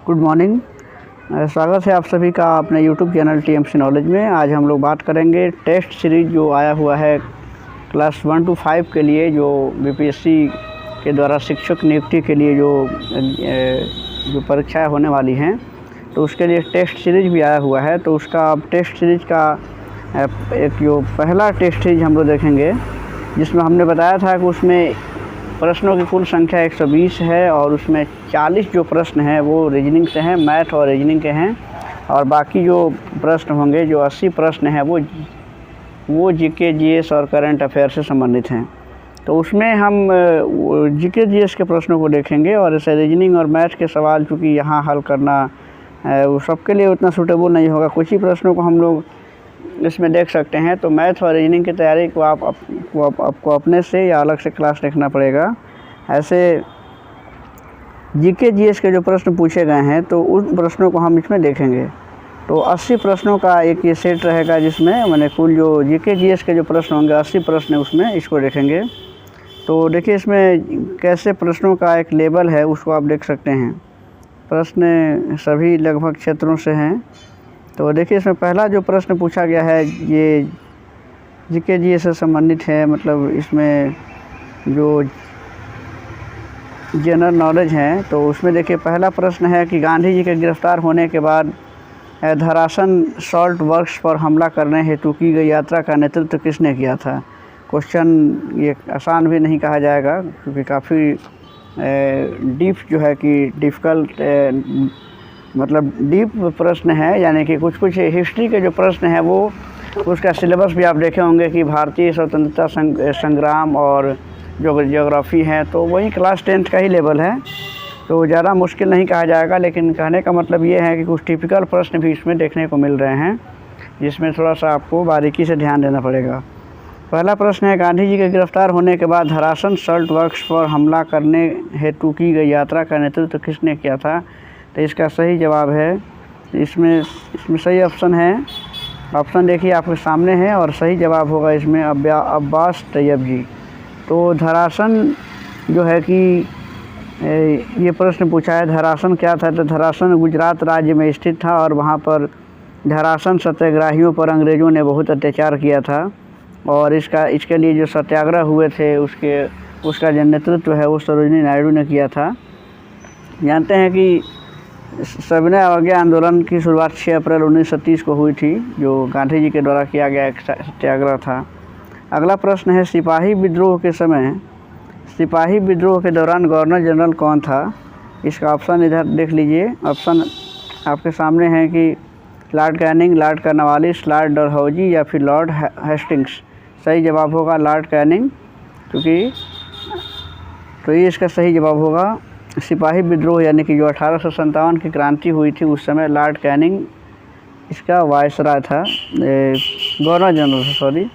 Good morning. स्वागत है आप सभी का अपने यूट्यूब चैनल टीएमसी नॉलेज में। आज हम लोग बात करेंगे टेस्ट सीरीज जो आया हुआ है क्लास 1 to 5 के लिए, जो बीपीएससी के द्वारा शिक्षक नियुक्ति के लिए जो परीक्षाएं होने वाली हैं, तो उसके लिए टेस्ट सीरीज भी आया हुआ है। तो उसका अब टेस्ट सीरीज का एक जो पहला टेस्ट सीरीज हम लोग देखेंगे, जिसमें हमने बताया था कि उसमें प्रश्नों की कुल संख्या 120 है और उसमें 40 जो प्रश्न हैं वो रीजनिंग से हैं, मैथ और रीजनिंग के हैं, और बाकी जो प्रश्न होंगे, जो 80 प्रश्न हैं, वो जीके जीएस और करंट अफेयर से संबंधित हैं। तो उसमें हम जीके जीएस के प्रश्नों को देखेंगे, और ऐसे रीजनिंग और मैथ के सवाल चूँकि यहाँ हल करना वो सबके लिए उतना सूटेबल नहीं होगा। कुछ ही प्रश्नों को हम लोग इसमें देख सकते हैं। तो मैथ और रीजनिंग की तैयारी को आपको अपने से या अलग से क्लास देखना पड़ेगा। ऐसे जीके जीएस के जो प्रश्न पूछे गए हैं, तो उन प्रश्नों को हम इसमें देखेंगे। तो 80 प्रश्नों का एक ये सेट रहेगा, जिसमें मैंने कुल जो जीके जीएस के जो प्रश्न होंगे 80 प्रश्न उसमें इसको देखेंगे। तो देखिए इसमें कैसे प्रश्नों का एक लेवल है, उसको आप देख सकते हैं। प्रश्न सभी लगभग क्षेत्रों से हैं। तो देखिए इसमें पहला जो प्रश्न पूछा गया है ये जीके जीएस से संबंधित है। मतलब इसमें जो जनरल नॉलेज है, तो उसमें देखिए पहला प्रश्न है कि गांधी जी के गिरफ्तार होने के बाद धरासन सॉल्ट वर्क्स पर हमला करने हेतु की गई यात्रा का नेतृत्व किसने किया था। क्वेश्चन ये आसान भी नहीं कहा जाएगा, क्योंकि काफ़ी डीप जो है कि डिफ़िकल्ट मतलब डीप प्रश्न है। यानी कि कुछ हिस्ट्री के जो प्रश्न हैं वो उसका सिलेबस भी आप देखे होंगे कि भारतीय स्वतंत्रता संग्राम और जो ज्योग्राफी है, तो वही क्लास 10th का ही लेवल है। तो ज़्यादा मुश्किल नहीं कहा जाएगा, लेकिन कहने का मतलब ये है कि कुछ टिपिकल प्रश्न भी इसमें देखने को मिल रहे हैं, जिसमें थोड़ा सा आपको बारीकी से ध्यान देना पड़ेगा। पहला प्रश्न है, गांधी जी के गिरफ्तार होने के बाद धरासन सॉल्ट वर्क्स पर हमला करने हेतु की गई यात्रा का नेतृत्व किसने किया था। तो इसका सही जवाब है, इसमें सही ऑप्शन है, ऑप्शन देखिए आपके सामने है, और सही जवाब होगा इसमें अब्बास तैयब जी। तो धरासन जो है कि ये प्रश्न पूछा है, धरासन क्या था। तो धरासन गुजरात राज्य में स्थित था, और वहाँ पर धरासन सत्याग्रहियों पर अंग्रेज़ों ने बहुत अत्याचार किया था, और इसके लिए जो सत्याग्रह हुए थे उसका जो नेतृत्व है वो सरोजिनी नायडू ने किया था। जानते हैं कि सविनय अवज्ञा आंदोलन की शुरुआत 6 अप्रैल 1930 को हुई थी, जो गांधी जी के द्वारा किया गया एक सत्याग्रह था। अगला प्रश्न है, सिपाही विद्रोह के दौरान गवर्नर जनरल कौन था। इसका ऑप्शन इधर देख लीजिए। ऑप्शन आपके सामने है कि Lord Canning, Lord Cornwallis, Lord Dalhousie या फिर लॉर्ड हेस्टिंग्स। सही जवाब होगा लॉर्ड कैनिंग, क्योंकि तो ये इसका सही जवाब होगा। सिपाही विद्रोह यानी कि जो 1857 की क्रांति हुई थी, उस समय लॉर्ड कैनिंग इसका वायसराय था, गवर्नर जनरल सॉरी।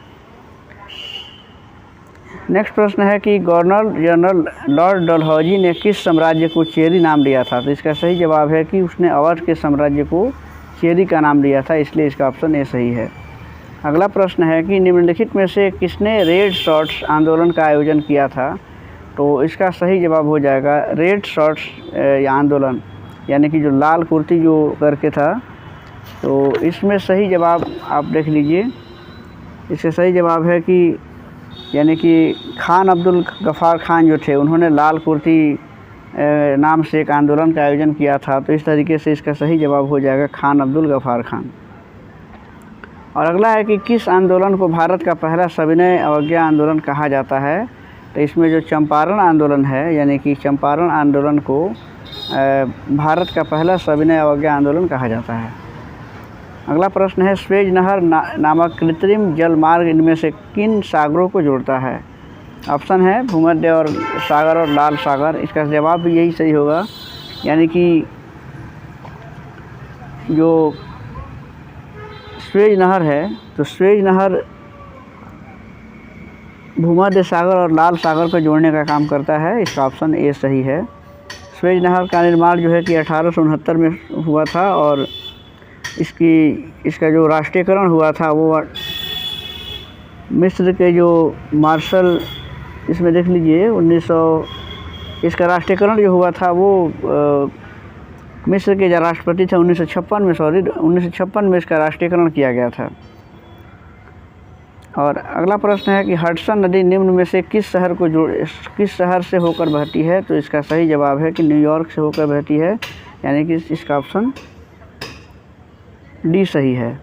नेक्स्ट प्रश्न है कि गवर्नर जनरल लॉर्ड डलहौजी ने किस साम्राज्य को चेरी नाम दिया था। तो इसका सही जवाब है कि उसने अवध के साम्राज्य को चेरी का नाम दिया था, इसलिए इसका ऑप्शन ए सही है। अगला प्रश्न है कि निम्नलिखित में से किसने रेड शॉर्ट्स आंदोलन का आयोजन किया था। तो इसका सही जवाब हो जाएगा रेड शॉर्ट्स आंदोलन, यानी कि जो लाल कुर्ती जो करके था। तो इसमें सही जवाब आप देख लीजिए। इसका सही जवाब है कि यानी कि खान अब्दुल गफ़ार खान जो थे, उन्होंने लाल कुर्ती नाम से एक आंदोलन का आयोजन किया था। तो इस तरीके से इसका सही जवाब हो जाएगा खान अब्दुल गफ़ार खान। और अगला है कि किस आंदोलन को भारत का पहला सविनय अवज्ञा आंदोलन कहा जाता है। तो इसमें जो चंपारण आंदोलन है, यानी कि चंपारण आंदोलन को भारत का पहला सविनय अवज्ञा आंदोलन कहा जाता है। अगला प्रश्न है, स्वेज नहर नामक कृत्रिम जल मार्ग इनमें से किन सागरों को जोड़ता है। ऑप्शन है भूमध्य और सागर और लाल सागर। इसका जवाब भी यही सही होगा, यानी कि जो स्वेज नहर है, तो स्वेज नहर भूमध्य सागर और लाल सागर को जोड़ने का काम करता है। इसका ऑप्शन ए सही है। स्वेज नहर का निर्माण जो है कि 1869 में हुआ था, और इसका जो राष्ट्रीयकरण हुआ था वो मिस्र के जो मार्शल, इसमें देख लीजिए 1900 इसका राष्ट्रीयकरण जो हुआ था वो मिस्र के जो राष्ट्रपति थे 1956 में इसका राष्ट्रीयकरण किया गया था। और अगला प्रश्न है कि हडसन नदी निम्न में से किस शहर से होकर बहती है? तो इसका सही जवाब है कि न्यूयॉर्क से होकर बहती है, यानी कि इसका ऑप्शन डी सही है।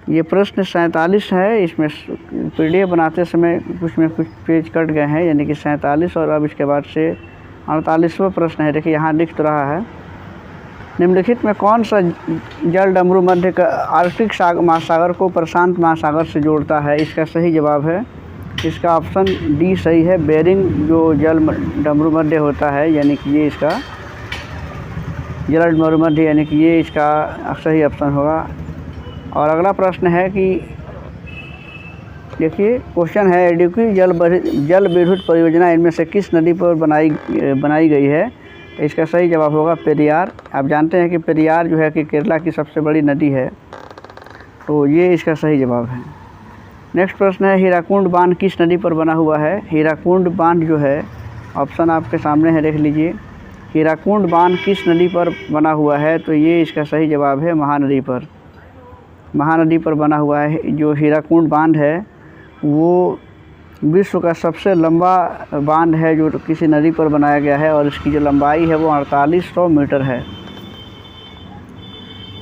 ये प्रश्न 47 है, इसमें PDF बनाते समय कुछ पेज कट गए हैं, यानी कि 47 और अब इसके बाद से 48वां प्रश्न है। देखिए यहाँ लिख तो रहा है, निम्नलिखित में कौन सा जल डमरू मध्य का आर्कटिक महासागर को प्रशांत महासागर से जोड़ता है? इसका सही जवाब है, इसका ऑप्शन डी सही है। बेरिंग जो जल डमरू मध्य होता है, यानी कि ये इसका जल डमरू मध्य, यानी कि ये इसका सही ऑप्शन होगा। और अगला प्रश्न है कि देखिए क्वेश्चन है, इडुक्की जल विद्युत परियोजना इनमें से किस नदी पर बनाई गई है? इसका सही जवाब होगा पेरियार। आप जानते हैं कि पेरियार जो है कि केरला की सबसे बड़ी नदी है, तो ये इसका सही जवाब है। नेक्स्ट प्रश्न है, हीराकुंड बांध किस नदी पर बना हुआ है? हीराकुंड बांध जो है, ऑप्शन आपके सामने है, देख लीजिए। हीराकुंड बांध किस नदी पर बना हुआ है? तो ये इसका सही जवाब है महानदी पर। महानदी पर बना हुआ है। जो हीराकुंड बांध है वो विश्व का सबसे लंबा बांध है जो किसी नदी पर बनाया गया है, और इसकी जो लंबाई है वो 4800 मीटर है।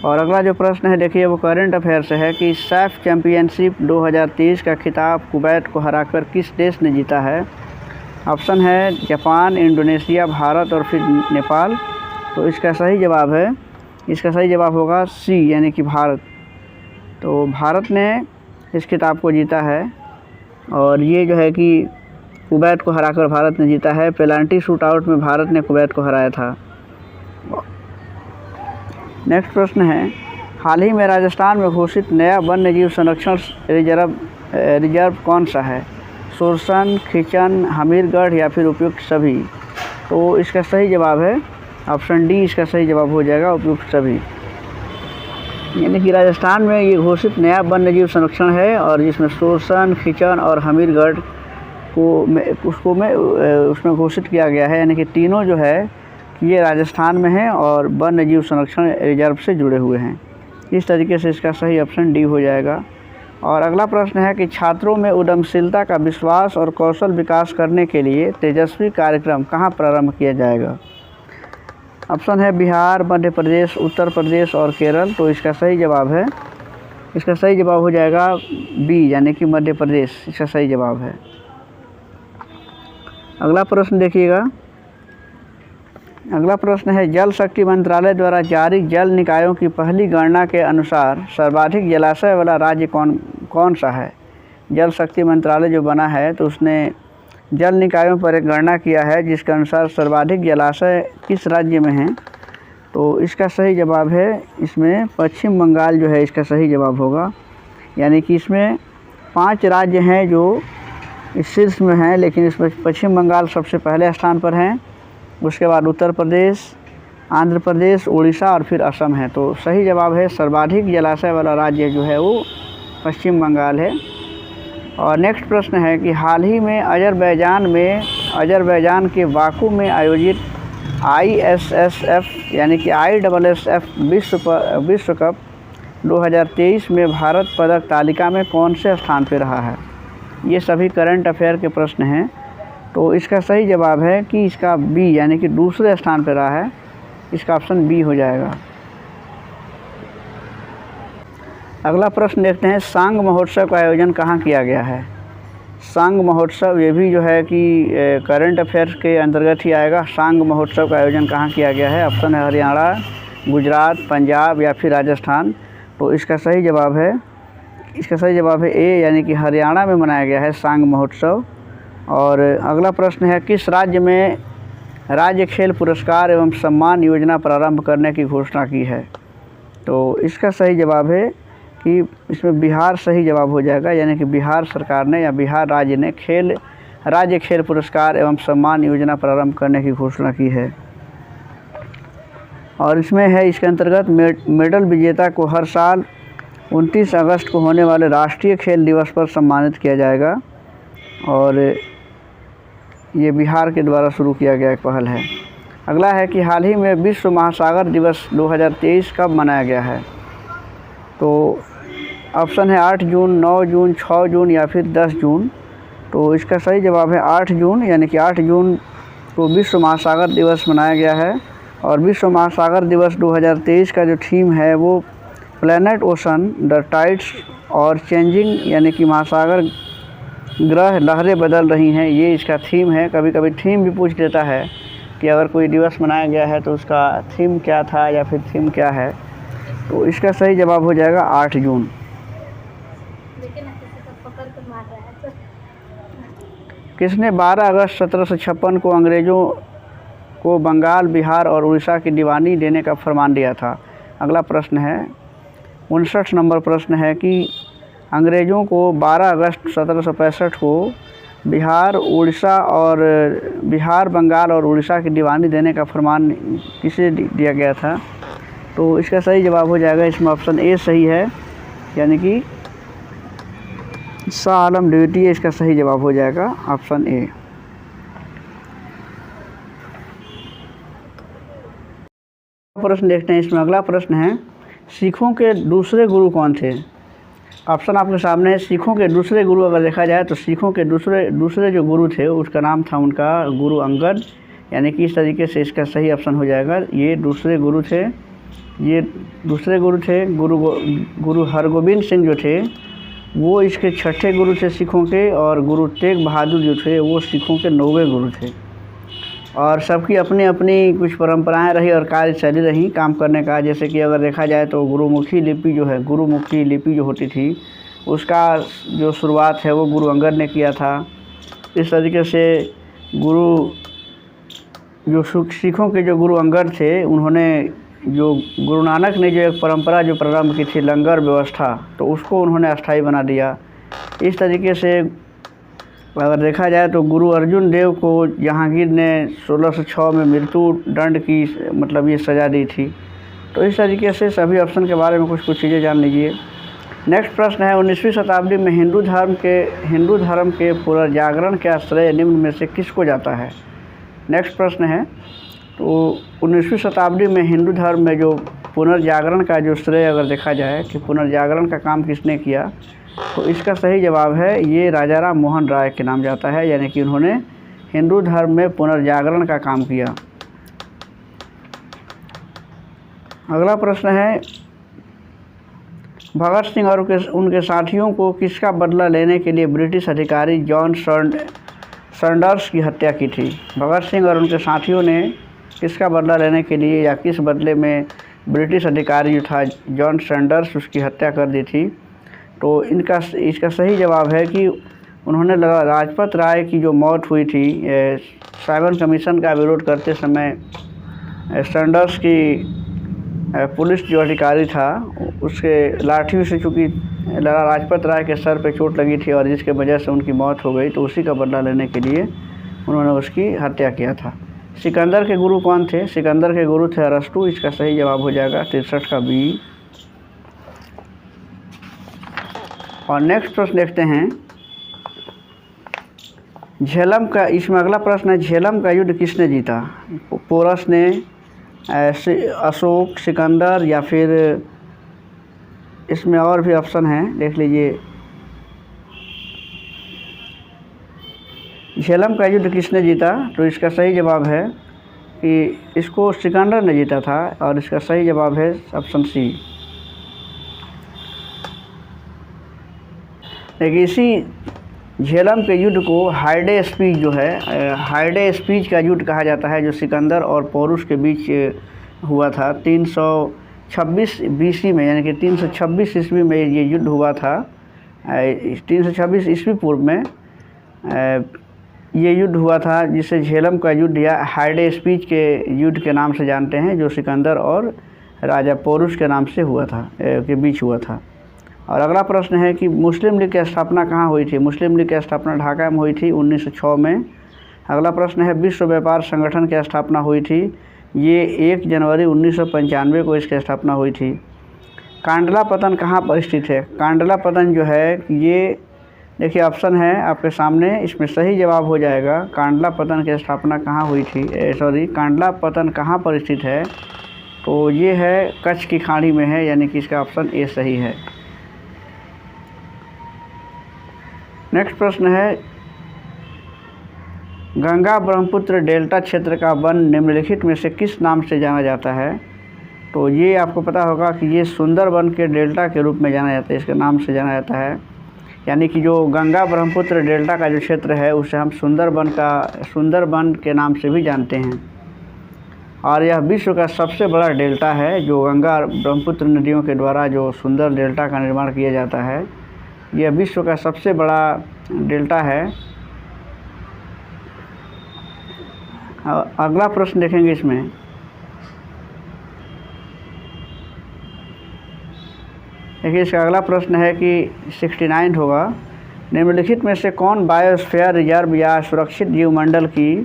और अगला जो प्रश्न है देखिए, वो करंट अफेयर से है कि सैफ चैम्पियनशिप 2023 का खिताब कुवैत को हराकर किस देश ने जीता है? ऑप्शन है जापान, इंडोनेशिया, भारत और फिर नेपाल। तो इसका सही जवाब होगा सी, यानी कि भारत। तो भारत ने इस खिताब को जीता है, और ये जो है कि कुवैत को हराकर भारत ने जीता है। पेनाल्टी शूटआउट में भारत ने कुवैत को हराया था। नेक्स्ट प्रश्न है, हाल ही में राजस्थान में घोषित नया वन्यजीव संरक्षण रिजर्व कौन सा है? सुरसन, खिचन, हमीरगढ़ या फिर उपयुक्त सभी? तो इसका सही जवाब है ऑप्शन डी, इसका सही जवाब हो जाएगा उपयुक्त सभी। यानी कि राजस्थान में ये घोषित नया वन्यजीव संरक्षण है, और जिसमें सुरसन, खिचन और हमीरगढ़ उसमें घोषित किया गया है, यानी कि तीनों जो है ये राजस्थान में हैं और वन्यजीव संरक्षण रिजर्व से जुड़े हुए हैं। इस तरीके से इसका सही ऑप्शन डी हो जाएगा। और अगला प्रश्न है कि छात्रों में उद्यमशीलता का विश्वास और कौशल विकास करने के लिए तेजस्वी कार्यक्रम कहाँ प्रारंभ किया जाएगा? ऑप्शन है बिहार, मध्य प्रदेश, उत्तर प्रदेश और केरल। तो इसका सही जवाब हो जाएगा बी, यानी कि मध्य प्रदेश इसका सही जवाब है। अगला प्रश्न देखिएगा, अगला प्रश्न है, जल शक्ति मंत्रालय द्वारा जारी जल निकायों की पहली गणना के अनुसार सर्वाधिक जलाशय वाला राज्य कौन सा है? जल शक्ति मंत्रालय जो बना है तो उसने जल निकायों पर एक गणना किया है, जिसके अनुसार सर्वाधिक जलाशय किस राज्य में हैं? तो इसका सही जवाब है इसमें पश्चिम बंगाल जो है इसका सही जवाब होगा। यानी कि इसमें 5 राज्य हैं जो इस शीर्ष में हैं, लेकिन इसमें पश्चिम बंगाल सबसे पहले स्थान पर हैं, उसके बाद उत्तर प्रदेश, आंध्र प्रदेश, उड़ीसा और फिर असम है। तो सही जवाब है सर्वाधिक जलाशय वाला राज्य जो है वो पश्चिम बंगाल है। और नेक्स्ट प्रश्न है कि हाल ही में अजरबैजान के बाकू में आयोजित ISSF यानी कि ISSF विश्व कप 2023 में भारत पदक तालिका में कौन से स्थान पर रहा है? ये सभी करंट अफेयर के प्रश्न हैं। तो इसका सही जवाब है कि इसका बी, यानी कि दूसरे स्थान पर रहा है। इसका ऑप्शन बी हो जाएगा। अगला प्रश्न देखते हैं, सांग महोत्सव का आयोजन कहाँ किया गया है? सांग महोत्सव ये भी जो है कि करंट अफेयर्स के अंतर्गत ही आएगा। सांग महोत्सव का आयोजन कहाँ किया गया है? ऑप्शन है हरियाणा, गुजरात, पंजाब या फिर राजस्थान। तो इसका सही जवाब है ए, यानी कि हरियाणा में मनाया गया है सांग महोत्सव। और अगला प्रश्न है, किस राज्य में राज्य खेल पुरस्कार एवं सम्मान योजना प्रारंभ करने की घोषणा की है? तो इसका सही जवाब है कि इसमें बिहार सही जवाब हो जाएगा। यानी कि बिहार सरकार ने या बिहार राज्य ने राज्य खेल पुरस्कार एवं सम्मान योजना प्रारंभ करने की घोषणा की है। और इसमें है, इसके अंतर्गत मेडल विजेता को हर साल 29 अगस्त को होने वाले राष्ट्रीय खेल दिवस पर सम्मानित किया जाएगा, और ये बिहार के द्वारा शुरू किया गया एक पहल है। अगला है कि हाल ही में विश्व महासागर दिवस 2023 कब मनाया गया है? तो ऑप्शन है 8 जून, 9 जून, 6 जून या फिर 10 जून। तो इसका सही जवाब है 8 जून, यानी कि 8 जून को विश्व महासागर दिवस मनाया गया है। और विश्व महासागर दिवस 2023 का जो थीम है वो प्लैनेट ओशन द टाइड्स और चेंजिंग, यानी कि महासागर ग्रह लहरें बदल रही हैं, ये इसका थीम है। कभी कभी थीम भी पूछ लेता है कि अगर कोई दिवस मनाया गया है तो उसका थीम क्या था या फिर थीम क्या है। तो इसका सही जवाब हो जाएगा 8 जून। किसने 12 अगस्त 1756 को अंग्रेज़ों को बंगाल, बिहार और उड़ीसा की दीवानी देने का फरमान दिया था? अगला प्रश्न है 59 नंबर प्रश्न है कि अंग्रेज़ों को 12 अगस्त 1765 को बिहार, बंगाल और उड़ीसा की दीवानी देने का फरमान किसे दिया गया था? तो इसका सही जवाब हो जाएगा इसमें ऑप्शन ए सही है, यानी कि शाह आलम द्वितीय इसका सही जवाब हो जाएगा ऑप्शन ए। प्रश्न देखते हैं इसमें। अगला प्रश्न है सिखों के दूसरे गुरु कौन थे? ऑप्शन आपके सामने है। सिखों के दूसरे गुरु अगर देखा जाए तो सिखों के दूसरे जो गुरु थे उसका नाम था उनका गुरु अंगद, यानी कि इस तरीके से इसका सही ऑप्शन हो जाएगा। ये दूसरे गुरु थे, गुरु हरगोबिंद सिंह जो थे वो इसके छठे गुरु थे सिखों के, और गुरु तेग बहादुर जो थे वो सिखों के 9वें गुरु थे। और सबकी अपनी अपनी कुछ परंपराएं रही और कार्यशैली रही काम करने का। जैसे कि अगर देखा जाए तो गुरुमुखी लिपि जो होती थी उसका जो शुरुआत है वो गुरु अंगद ने किया था। इस तरीके से सिखों के जो गुरु अंगद थे उन्होंने जो गुरु नानक ने जो एक परंपरा जो प्रारंभ की थी लंगर व्यवस्था, तो उसको उन्होंने अस्थायी बना दिया। इस तरीके से अगर देखा जाए तो गुरु अर्जुन देव को जहांगीर ने 1606 में मृत्यु दंड की ये सज़ा दी थी। तो इस तरीके से सभी ऑप्शन के बारे में कुछ चीज़ें जान लीजिए। नेक्स्ट प्रश्न है 19वीं शताब्दी में हिंदू धर्म के पुनर्जागरण का श्रेय निम्न में से किसको जाता है? नेक्स्ट प्रश्न है तो 19वीं शताब्दी में हिंदू धर्म में जो पुनर्जागरण का जो श्रेय अगर देखा जाए कि पुनर्जागरण का काम किसने किया, तो इसका सही जवाब है ये राजा राम मोहन राय के नाम जाता है, यानी कि उन्होंने हिंदू धर्म में पुनर्जागरण का काम किया। अगला प्रश्न है भगत सिंह और उनके साथियों को किसका बदला लेने के लिए ब्रिटिश अधिकारी जॉन सैंडर्स की हत्या की थी? भगत सिंह और उनके साथियों ने किसका बदला लेने के लिए या किस बदले में ब्रिटिश अधिकारी जो था जॉन सैंडर्स उसकी हत्या कर दी थी? तो इसका सही जवाब है कि उन्होंने लाजपत राय की जो मौत हुई थी साइमन कमीशन का विरोध करते समय सैंडर्स की पुलिस जो अधिकारी था उसके लाठी से चूँकि लाजपत राय के सर पे चोट लगी थी और जिसके वजह से उनकी मौत हो गई, तो उसी का बदला लेने के लिए उन्होंने उसकी हत्या किया था। सिकंदर के गुरु कौन थे? सिकंदर के गुरु थे अरस्तु, इसका सही जवाब हो जाएगा 63 का बी। और नेक्स्ट प्रश्न देखते हैं इसमें अगला प्रश्न है झेलम का युद्ध किसने जीता? पोरस ने, अशोक, सिकंदर या फिर इसमें और भी ऑप्शन हैं, देख लीजिए। झेलम का युद्ध किसने जीता? तो इसका सही जवाब है कि इसको सिकंदर ने जीता था, और इसका सही जवाब है ऑप्शन सी। लेकिन इसी झेलम के युद्ध को हाइडे स्पीच का युद्ध कहा जाता है, जो सिकंदर और पोरुष के बीच हुआ था 326 बीसी में, यानी कि 326 ईस्वी में ये युद्ध हुआ था। 326 ईस्वी पूर्व में ये युद्ध हुआ था, जिसे झेलम का युद्ध या हाइडे स्पीच के युद्ध के नाम से जानते हैं, जो सिकंदर और राजा पोरुष के नाम से हुआ था, के बीच हुआ था। और अगला प्रश्न है कि मुस्लिम लीग की स्थापना कहाँ हुई थी? मुस्लिम लीग की स्थापना ढाका में हुई थी 1906 में। अगला प्रश्न है विश्व व्यापार संगठन की स्थापना हुई थी, ये 1 जनवरी 1995 को इसकी स्थापना हुई थी। कांडला पतन कहाँ पर स्थित है? कांडला पतन जो है ये देखिए ऑप्शन है आपके सामने, इसमें सही जवाब हो जाएगा कांडला पतन की स्थापना कहाँ हुई थी, कांडला पतन कहाँ पर स्थित है, तो ये है कच्छ की खाड़ी में है, यानी कि इसका ऑप्शन ए सही है। नेक्स्ट प्रश्न है, गंगा ब्रह्मपुत्र डेल्टा क्षेत्र का वन निम्नलिखित में से किस नाम से जाना जाता है, तो ये आपको पता होगा कि ये सुंदरबन के डेल्टा के रूप में जाना जाता है, इसके नाम से जाना जाता है। यानी कि जो गंगा ब्रह्मपुत्र डेल्टा का जो क्षेत्र है उसे हम सुंदरबन के नाम से भी जानते हैं। और यह विश्व का सबसे बड़ा डेल्टा है, जो गंगा ब्रह्मपुत्र नदियों के द्वारा जो सुंदर डेल्टा का निर्माण किया जाता है, यह विश्व का सबसे बड़ा डेल्टा है। अगला प्रश्न देखेंगे इसमें, देखिए इसका अगला प्रश्न है कि 69 होगा, निम्नलिखित में से कौन बायोस्फीयर रिजर्व या सुरक्षित जीवमंडल की,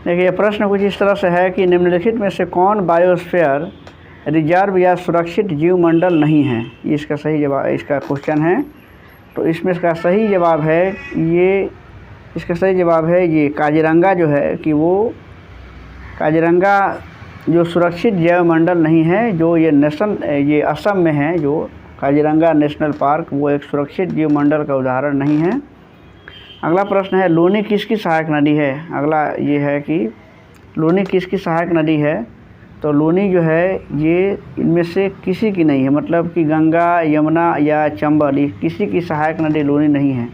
देखिए प्रश्न कुछ इस तरह से है कि निम्नलिखित में से कौन बायोस्फीयर रिजर्व या सुरक्षित जीवमंडल नहीं है, ये इसका सही जवाब, इसका क्वेश्चन है। तो इसमें इसका सही जवाब है ये काजीरंगा जो है कि वो काजीरंगा जो सुरक्षित जैवमंडल नहीं है, जो ये असम में है, जो काजीरंगा नेशनल पार्क, वो एक सुरक्षित जीवमंडल का उदाहरण नहीं है। अगला प्रश्न है, लूनी किसकी सहायक नदी है, अगला ये है कि लूनी किसकी सहायक नदी है, तो लूनी जो है ये इनमें से किसी की नहीं है, मतलब कि गंगा, यमुना या चंबल, किसी की सहायक नदी लूनी नहीं है।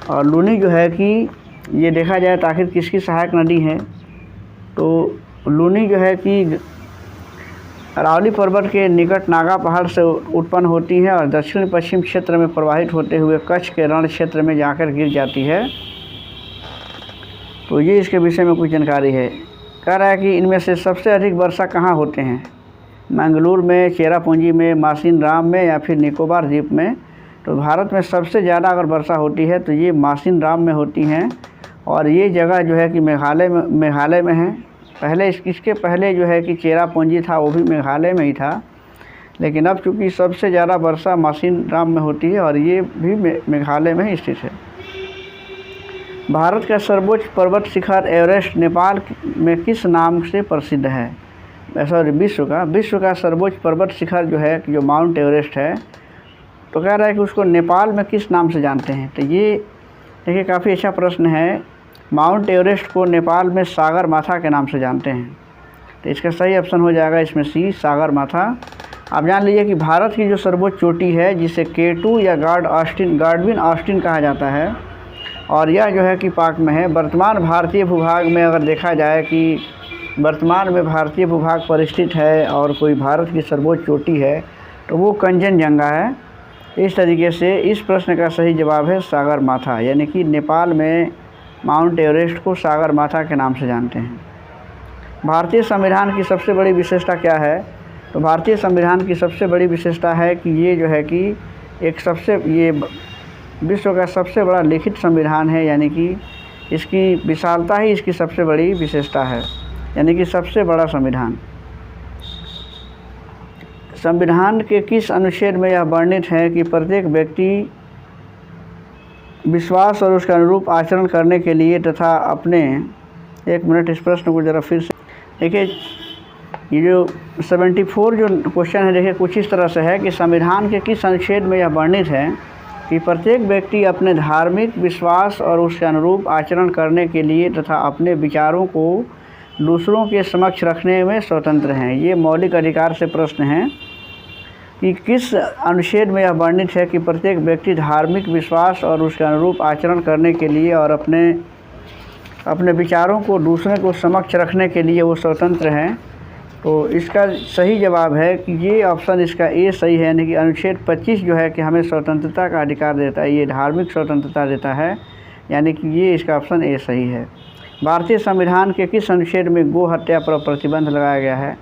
और लूनी जो है कि ये देखा जाए तो आखिर किसकी सहायक नदी है, तो लूनी जो है कि अरावली पर्वत के निकट नागा पहाड़ से उत्पन्न होती है और दक्षिण पश्चिम क्षेत्र में प्रवाहित होते हुए कच्छ के रण क्षेत्र में जाकर गिर जाती है। तो ये इसके विषय में कुछ जानकारी है। कह रहा है कि इनमें से सबसे अधिक वर्षा कहाँ होते हैं, मंगलूर में, चेरापूंजी में, मासिन राम में या फिर निकोबार द्वीप में। तो भारत में सबसे ज़्यादा अगर वर्षा होती है तो ये मासिन राम में होती हैं, और ये जगह जो है कि मेघालय में है। इसके पहले जो है कि चेरापूंजी था, वो भी मेघालय में ही था, लेकिन अब चूँकि सबसे ज़्यादा वर्षा मासिन राम में होती है और ये भी मेघालय में ही स्थित है। भारत का सर्वोच्च पर्वत शिखर एवरेस्ट नेपाल में किस नाम से प्रसिद्ध है, विश्व का सर्वोच्च पर्वत शिखर जो है कि जो माउंट एवरेस्ट है, तो कह रहा है कि उसको नेपाल में किस नाम से जानते हैं। तो ये देखिए काफ़ी अच्छा प्रश्न है। माउंट एवरेस्ट को नेपाल में सागरमाथा के नाम से जानते हैं, तो इसका सही ऑप्शन हो जाएगा इसमें सी, सागरमाथा। आप जान लीजिए कि भारत की जो सर्वोच्च चोटी है जिसे K2 या गार्डविन ऑस्टिन कहा जाता है, और यह जो है कि पाक में है। वर्तमान भारतीय भूभाग में अगर देखा जाए कि वर्तमान में भारतीय भूभाग पर स्थित है और कोई भारत की सर्वोच्च चोटी है तो वो कंचनजंगा है। इस तरीके से इस प्रश्न का सही जवाब है सागरमाथा, यानी कि नेपाल में माउंट एवरेस्ट को सागरमाथा के नाम से जानते हैं। भारतीय संविधान की सबसे बड़ी विशेषता क्या है, तो भारतीय संविधान की सबसे बड़ी विशेषता है कि ये जो है कि ये विश्व का सबसे बड़ा लिखित संविधान है, यानी कि इसकी विशालता ही इसकी सबसे बड़ी विशेषता है, यानी कि सबसे बड़ा संविधान। संविधान के किस अनुच्छेद में यह वर्णित है कि प्रत्येक व्यक्ति विश्वास और उसके अनुरूप आचरण करने के लिए तथा अपने, एक मिनट इस प्रश्न को ज़रा फिर से देखिए, ये जो 74 जो क्वेश्चन है देखिए कुछ इस तरह से है कि संविधान के किस अनुच्छेद में यह वर्णित है कि प्रत्येक व्यक्ति अपने धार्मिक विश्वास और उसके अनुरूप आचरण करने के लिए तथा अपने विचारों को दूसरों के समक्ष रखने में स्वतंत्र हैं। ये मौलिक अधिकार से प्रश्न है कि किस अनुच्छेद में यह वर्णित है कि प्रत्येक व्यक्ति धार्मिक विश्वास और उसके अनुरूप आचरण करने के लिए और अपने विचारों को दूसरों को समक्ष रखने के लिए वो स्वतंत्र हैं। तो इसका सही जवाब है कि ये ऑप्शन इसका ए सही है, यानी कि अनुच्छेद 25 जो है कि हमें स्वतंत्रता का अधिकार देता है, ये धार्मिक स्वतंत्रता देता है, यानी कि ये इसका ऑप्शन ए सही है। भारतीय संविधान के किस अनुच्छेद में गो हत्या पर प्रतिबंध लगाया गया है,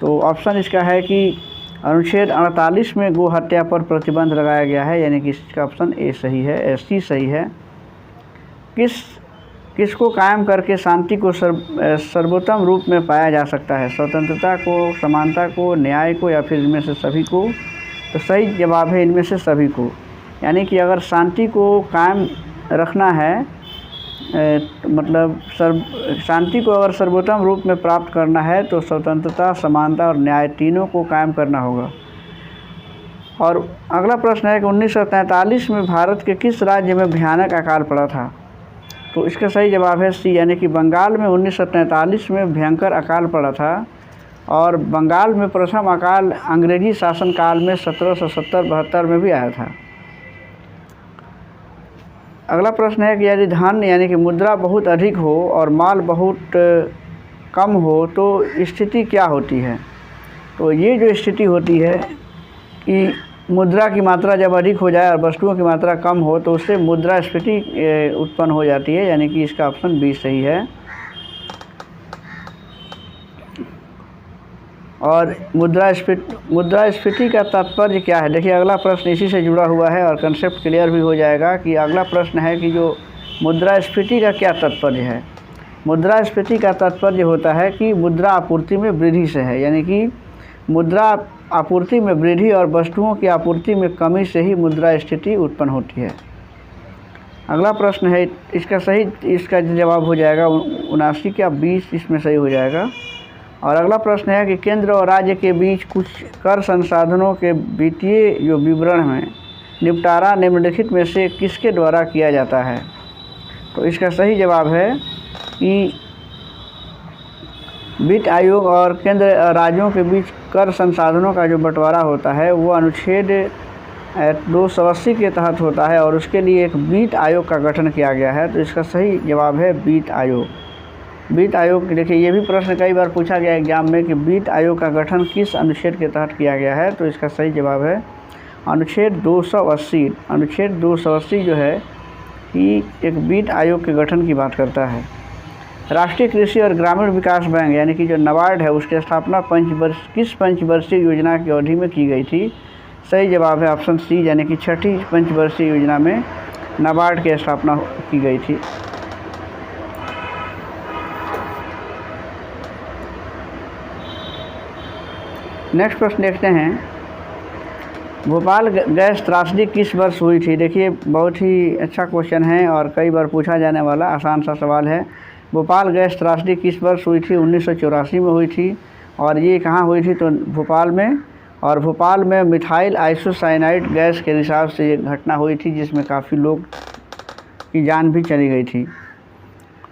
तो ऑप्शन इसका है कि अनुच्छेद 48 में गो हत्या पर प्रतिबंध लगाया गया है, यानी कि इसका ऑप्शन ए सही है, सी सही है। किसको कायम करके शांति को सर्वोत्तम रूप में पाया जा सकता है, स्वतंत्रता को, समानता को, न्याय को या फिर इनमें से सभी को, तो सही जवाब है इनमें से सभी को। यानी कि अगर शांति को कायम रखना है मतलब शांति को अगर सर्वोत्तम रूप में प्राप्त करना है तो स्वतंत्रता, समानता और न्याय तीनों को कायम करना होगा। और अगला प्रश्न है कि 1943 में भारत के किस राज्य में भयानक अकाल पड़ा था? तो इसका सही जवाब है सी, यानी कि बंगाल में 1943 में भयंकर अकाल पड़ा था। और बंगाल में प्रथम अकाल अंग्रेजी शासनकाल में 1770-72 में भी आया था। अगला प्रश्न है कि यदि धन यानी कि मुद्रा बहुत अधिक हो और माल बहुत कम हो तो स्थिति क्या होती है? तो ये जो स्थिति होती है कि मुद्रा की मात्रा जब अधिक हो जाए और वस्तुओं की मात्रा कम हो तो उससे मुद्रास्फीति उत्पन्न हो जाती है, यानी कि इसका ऑप्शन बी सही है। और मुद्रास्फीति का तात्पर्य क्या है? देखिए अगला प्रश्न इसी से जुड़ा हुआ है और कंसेप्ट क्लियर भी हो जाएगा कि अगला प्रश्न है कि जो मुद्रास्फीति का क्या तात्पर्य है। मुद्रास्फीति का तात्पर्य होता है कि मुद्रा आपूर्ति में वृद्धि से है, यानी कि मुद्रा आपूर्ति में वृद्धि और वस्तुओं की आपूर्ति में कमी से ही मुद्रास्फीति उत्पन्न होती है। अगला प्रश्न है इसका जवाब हो जाएगा 79 क्या 20 इसमें सही हो जाएगा। और अगला प्रश्न है कि केंद्र और राज्य के बीच कुछ कर संसाधनों के वित्तीय जो विवरण में निपटारा निम्नलिखित में से किसके द्वारा किया जाता है? तो इसका सही जवाब है कि वित्त आयोग और केंद्र राज्यों के बीच कर संसाधनों का जो बंटवारा होता है वो अनुच्छेद 280 के तहत होता है और उसके लिए एक वित्त आयोग का गठन किया गया है। तो इसका सही जवाब है वित्त आयोग। वित्त आयोग, देखिए ये भी प्रश्न कई बार पूछा गया एग्जाम में कि वित्त आयोग का गठन किस अनुच्छेद के तहत किया गया है? तो इसका सही जवाब है अनुच्छेद 280। अनुच्छेद 280 जो है कि एक वित्त आयोग के गठन की बात करता है। राष्ट्रीय कृषि और ग्रामीण विकास बैंक यानी कि जो नाबार्ड है उसकी स्थापना किस पंचवर्षीय योजना की अवधि में की गई थी? सही जवाब है ऑप्शन सी, यानी कि छठी पंचवर्षीय योजना में नाबार्ड की स्थापना की गई थी। नेक्स्ट प्रश्न देखते हैं, भोपाल गैस त्रासदी किस वर्ष हुई थी? देखिए बहुत ही अच्छा क्वेश्चन है और कई बार पूछा जाने वाला आसान सा सवाल है। भोपाल गैस त्रासदी किस वर्ष हुई थी? 1984 में हुई थी। और ये कहाँ हुई थी? तो भोपाल में। और भोपाल में मिथाइल आइसोसाइनाइड गैस के रिसाव से ये घटना हुई थी जिसमें काफ़ी लोग की जान भी चली गई थी।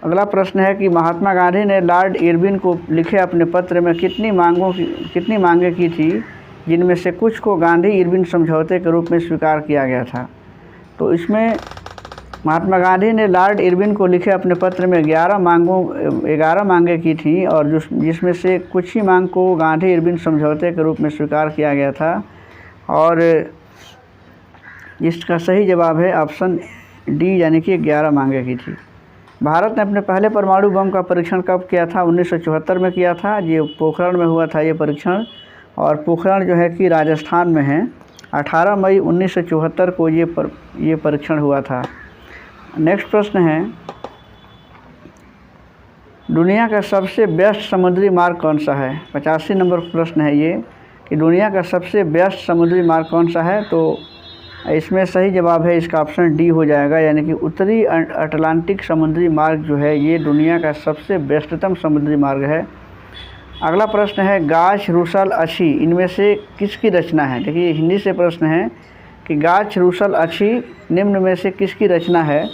अगला प्रश्न है कि महात्मा गांधी ने लॉर्ड इरविन को लिखे अपने पत्र में कितनी मांगें की थी जिनमें से कुछ को गांधी इरविन समझौते के रूप में स्वीकार किया गया था? तो इसमें महात्मा गांधी ने लॉर्ड इरविन को लिखे अपने पत्र में 11 मांगें की थी और जिसमें से कुछ ही मांग को गांधी इरविन समझौते के रूप में स्वीकार किया गया था। और इसका सही जवाब है ऑप्शन डी, यानी कि 11 मांगें की थी। भारत ने अपने पहले परमाणु बम का परीक्षण कब किया था? 1974 में किया था। ये पोखरण में हुआ था ये परीक्षण, और पोखरण जो है कि राजस्थान में है। 18 मई 1974 को ये परीक्षण हुआ था। नेक्स्ट प्रश्न है, दुनिया का सबसे व्यस्त समुद्री मार्ग कौन सा है? 85 नंबर प्रश्न है ये कि दुनिया का सबसे व्यस्त समुद्री मार्ग कौन सा है? तो इसमें सही जवाब है इसका ऑप्शन डी हो जाएगा, यानी कि उत्तरी अटलांटिक समुद्री मार्ग जो है ये दुनिया का सबसे व्यस्ततम समुद्री मार्ग है। अगला प्रश्न है, गाछ, रूसल, अच्छी इनमें से किसकी रचना है? देखिए हिंदी से प्रश्न है कि गाछ, रूसल, अच्छी निम्न में से किसकी रचना है?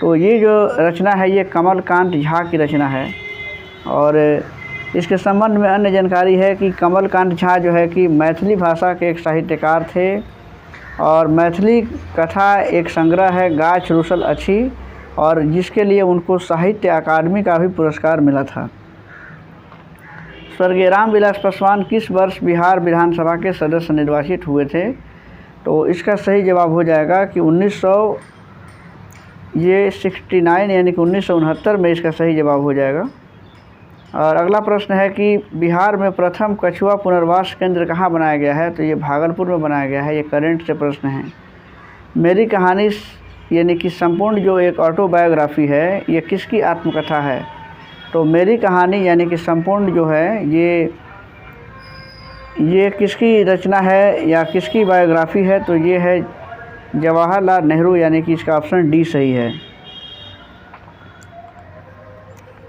तो ये जो रचना है ये कमलकांत झा की रचना है। और इसके संबंध में अन्य जानकारी है कि कमलकांत झा जो है कि मैथिली भाषा के एक साहित्यकार थे और मैथिली कथा एक संग्रह है गाछ, रूसल, अच्छी, और जिसके लिए उनको साहित्य अकादमी का भी पुरस्कार मिला था। स्वर्गीय रामविलास पासवान किस वर्ष बिहार विधानसभा के सदस्य निर्वाचित हुए थे? तो इसका सही जवाब हो जाएगा कि 1969 यानी कि 1969 में इसका सही जवाब हो जाएगा। और अगला प्रश्न है कि बिहार में प्रथम कछुआ पुनर्वास केंद्र कहाँ बनाया गया है? तो ये भागलपुर में बनाया गया है। ये करंट से प्रश्न है। मेरी कहानी यानी कि संपूर्ण जो एक ऑटोबायोग्राफी है ये किसकी आत्मकथा है? तो मेरी कहानी यानी कि संपूर्ण जो है ये किसकी रचना है या किसकी बायोग्राफी है? तो ये है जवाहरलाल नेहरू, यानी कि इसका ऑप्शन डी सही है।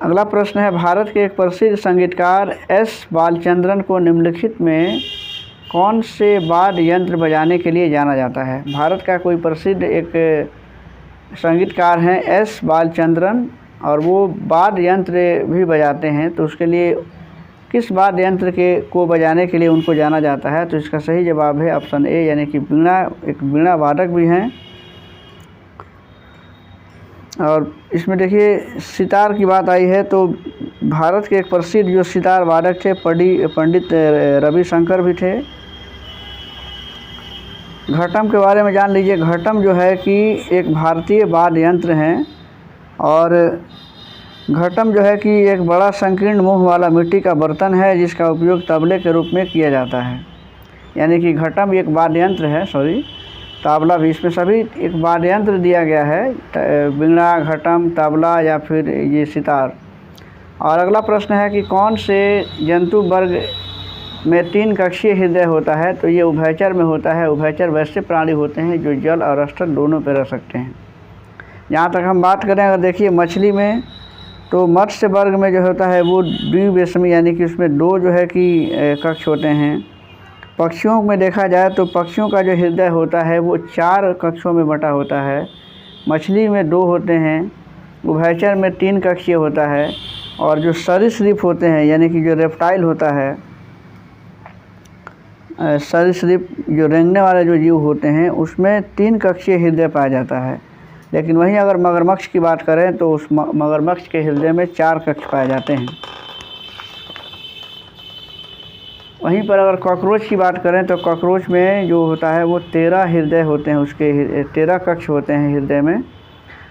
अगला प्रश्न है, भारत के एक प्रसिद्ध संगीतकार एस बालचंद्रन को निम्नलिखित में कौन से वाद्य यंत्र बजाने के लिए जाना जाता है? भारत का कोई प्रसिद्ध एक संगीतकार हैं एस बालचंद्रन, और वो वाद्य यंत्र भी बजाते हैं, तो उसके लिए किस वाद्य यंत्र को बजाने के लिए उनको जाना जाता है? तो इसका सही जवाब है ऑप्शन ए, यानी कि वीणा। एक वीणा वादक भी हैं। और इसमें देखिए सितार की बात आई है, तो भारत के एक प्रसिद्ध जो सितार वादक थे पंडित रविशंकर भी थे। घटम के बारे में जान लीजिए। घटम जो है कि एक भारतीय वाद्य यंत्र हैं, और घटम जो है कि एक बड़ा संकीर्ण मुंह वाला मिट्टी का बर्तन है जिसका उपयोग तबले के रूप में किया जाता है। यानी कि घटम एक वाद्य यंत्र है, तबला भी, इसमें सभी एक वाद्य यंत्र दिया गया है, वीणा, घटम, तबला या फिर ये सितार। और अगला प्रश्न है कि कौन से जंतु वर्ग में 3 कक्षीय हृदय होता है? तो ये उभयचर में होता है। उभयचर वैसे प्राणी होते हैं जो जल और स्थल दोनों पर रह सकते हैं। यहाँ तक हम बात करें अगर देखिए मछली में, तो मत्स्य वर्ग में जो होता है वो द्विवेशमी, यानी कि उसमें 2 जो है कि कक्ष होते हैं। पक्षियों में देखा जाए तो पक्षियों का जो हृदय होता है वो 4 कक्षों में बटा होता है। मछली में 2 होते हैं, उभयचर में 3 कक्षीय होता है, और जो सरीसृप होते हैं यानी कि जो रेप्टाइल होता है, सरीसृप जो रेंगने वाले जो जीव होते हैं उसमें 3 कक्षीय हृदय पाया जाता है। लेकिन वहीं अगर मगरमच्छ की बात करें तो उस मगरमच्छ के हृदय में 4 कक्ष पाए जाते हैं। वहीं पर अगर कॉकरोच की बात करें तो कॉकरोच में जो होता है वो 13 हृदय होते हैं, उसके 13 कक्ष होते हैं हृदय में।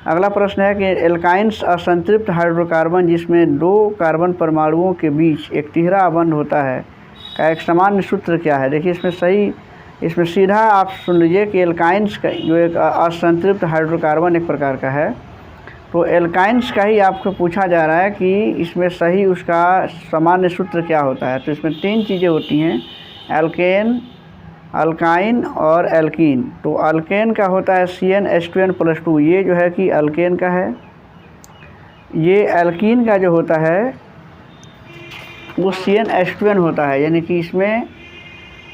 अगला प्रश्न है कि एल्काइन्स असंतृप्त हाइड्रोकार्बन जिसमें 2 कार्बन परमाणुओं के बीच एक तिहरा बंध होता है का एक सामान्य सूत्र क्या है? देखिए इसमें सीधा आप सुन लीजिए कि एल्काइन्स का जो एक असंतृप्त हाइड्रोकार्बन एक प्रकार का है, तो एल्काइन्स का ही आपको पूछा जा रहा है कि इसमें सही उसका सामान्य सूत्र क्या होता है। तो इसमें 3 चीज़ें होती हैं, एल्केन, अल्काइन और एल्कीन। तो अल्केन का होता है CnH2n+2, ये जो है कि अल्केन का है। ये एल्कीन का जो होता है वो CnH2n होता है, यानी कि इसमें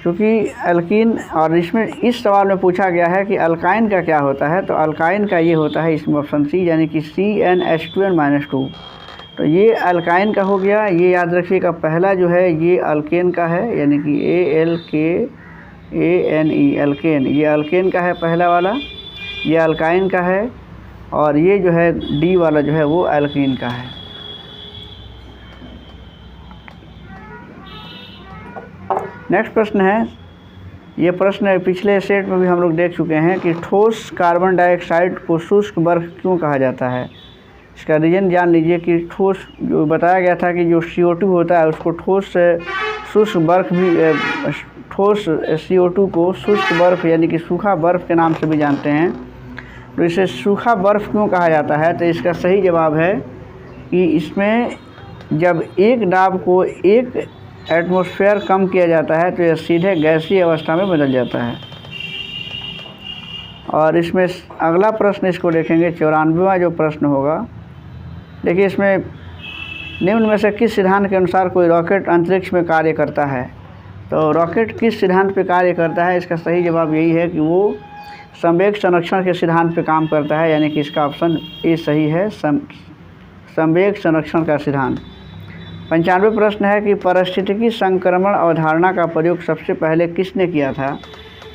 क्योंकि एल्कीन, और इसमें इस सवाल में पूछा गया है कि अल्काइन का क्या होता है, तो अल्काइन का ये होता है इसमें ऑप्शन सी, यानी कि CnH2n-2। तो ये अल्काइन का हो गया। ये याद रखिएगा, पहला जो है ये अल्केन का है, यानी कि ALKANE अल्केन, ये अल्केन का है पहला वाला, ये अल्काइन का है, और ये जो है डी वाला जो है वो एल्कीन का है। नेक्स्ट प्रश्न है, ये प्रश्न पिछले सेट में भी हम लोग देख चुके हैं कि ठोस कार्बन डाइऑक्साइड को शुष्क बर्फ क्यों कहा जाता है? इसका रीज़न जान लीजिए कि ठोस जो बताया गया था कि जो CO2 होता है उसको ठोस शुष्क बर्फ भी, ठोस CO2 को शुष्क बर्फ यानी कि सूखा बर्फ़ के नाम से भी जानते हैं। तो इसे सूखा बर्फ़ क्यों कहा जाता है? तो इसका सही जवाब है कि इसमें जब एक दाब को 1 एटमॉस्फेयर कम किया जाता है तो यह सीधे गैसीय अवस्था में बदल जाता है। और इसमें अगला प्रश्न इसको देखेंगे, 94वां जो प्रश्न होगा। देखिए इसमें निम्न में से किस सिद्धांत के अनुसार कोई रॉकेट अंतरिक्ष में कार्य करता है? तो रॉकेट किस सिद्धांत पे कार्य करता है? इसका सही जवाब यही है कि वो संवेग संरक्षण के सिद्धांत पे काम करता है, यानी कि इसका ऑप्शन ए सही है, संवेग संरक्षण का सिद्धांत। 95 प्रश्न है कि पारिस्थितिकी संक्रमण अवधारणा का प्रयोग सबसे पहले किसने किया था?